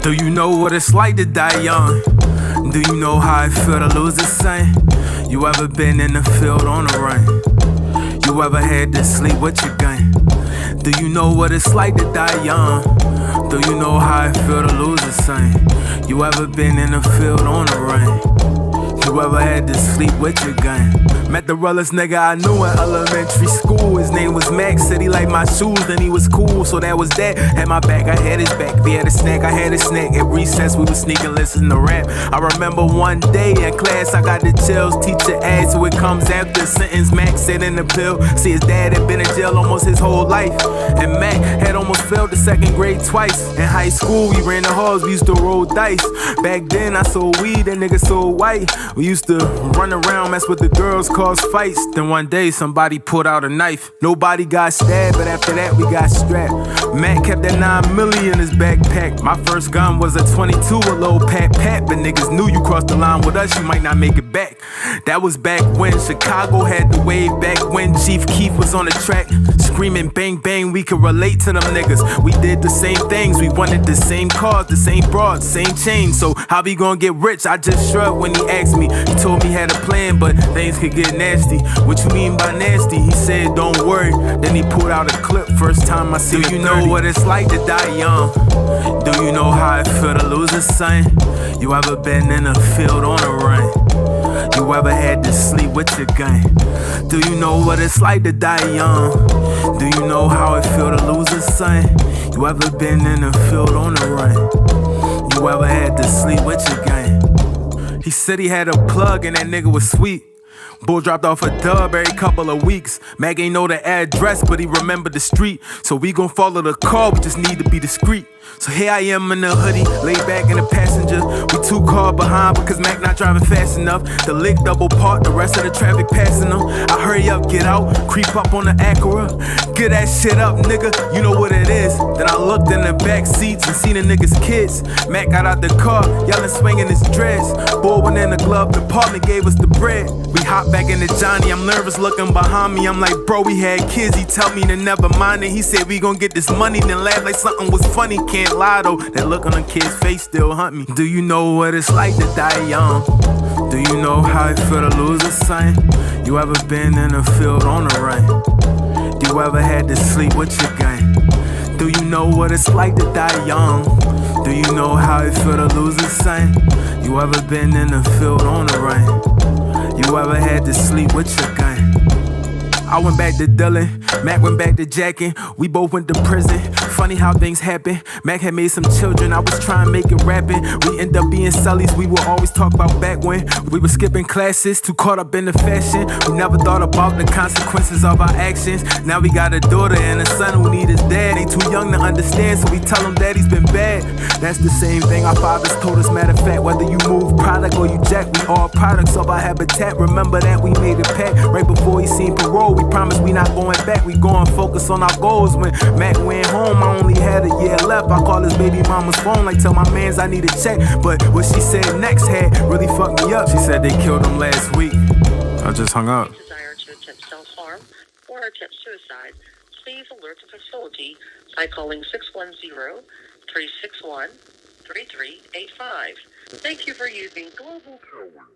Do you know what it's like to die young? Do you know how it feel to lose a son? You ever been in the field on the run? You ever had to sleep with your gun? Do you know what it's like to die young? Do you know how it feel to lose a son? You ever been in the field on the run? You ever had to sleep with your gun? Met the realest nigga I knew in elementary school. His name was Max, said he liked my shoes, then he was cool, so that was that. Had my back, I had his back. If he had a snack, I had a snack. At recess, we was sneaking, listening to rap. I remember one day in class, I got the chills. Teacher asked who it comes after a sentence. Max said in the pill. See, his dad had been in jail almost his whole life, and Mac had almost failed the second grade twice. In high school, we ran the halls, we used to roll dice. Back then, I sold weed, that nigga sold white. We used to run around, mess with the girls, cause fights. Then one day, somebody pulled out a knife. Nobody got stabbed, but after that, we got strapped. Matt kept that 9 milli in his backpack. My first gun was a 22, a little pat-pat. But niggas knew you crossed the line with us, you might not make it back. That was back when Chicago had the wave. Back when Chief Keef was on the track, screaming bang bang, we could relate to them niggas. We did the same things, we wanted the same cars, the same broads, same chains. So how we gonna get rich? I just shrugged when he asked me. He told me he had a plan, but things could get nasty. What you mean by nasty? He said don't worry. Then he pulled out a clip, first time I see it. Do you know what it's like to die young? Do you know how it feel to lose a son? You ever been in a field on a run? You ever had to sleep with your gun? Do you know what it's like to die young? Do you know how it feel to lose a son? You ever been in a field on a run? You ever had to sleep with your gun? He said he had a plug and that nigga was sweet. Bull dropped off a dub every couple of weeks. Mag ain't know the address, but he remembered the street. So we gon' follow the car, we just need to be discreet. So here I am in the hoodie, laid back in the passenger. We 2 cars behind because Mac not driving fast enough. The lick double parked, the rest of the traffic passing them. I hurry up, get out, creep up on the Acura. Get that shit up, nigga, you know what it is. Then I looked in the back seats and seen the niggas' kids. Mac got out the car, yelling, swinging his dreads. Boy went in the glove department, gave us the bread. We hopped back into Johnny, I'm nervous looking behind me. I'm like, bro, we had kids, he tell me to never mind it. He said we gon' get this money, then laugh like something was funny. Can't lie though, that look on a kid's face still hunt me. Do you know what it's like to die young? Do you know how it feel to lose a son? You ever been in a field on a run? You ever had to sleep with your gun? Do you know what it's like to die young? Do you know how it feel to lose a son? You ever been in a field on a run? You ever had to sleep with your gun? I went back to Dylan, Mac went back to jacking. We both went to prison. Funny how things happen. Mac had made some children, I was trying to make it rapping. We end up being sullies, we would always talk about back when we were skipping classes, too caught up in the fashion. We never thought about the consequences of our actions. Now we got a daughter and a son who need his dad. They too young to understand, so we tell them daddy's been bad. That's the same thing our fathers told us. Matter of fact, whether you move product or you jack, we all products of our habitat. Remember that we made a pact right before he seen parole. We promised we not going back, we going focus on our goals. When Mac went home, I only had a year left. I call his baby mama's phone, like tell my mans I need a check. But what she said next had really fucked me up. She said they killed him last week. I just hung up. Desire to attempt self-harm or attempt suicide, please alert the facility by calling 610-361-3385. Thank you for using Global Power.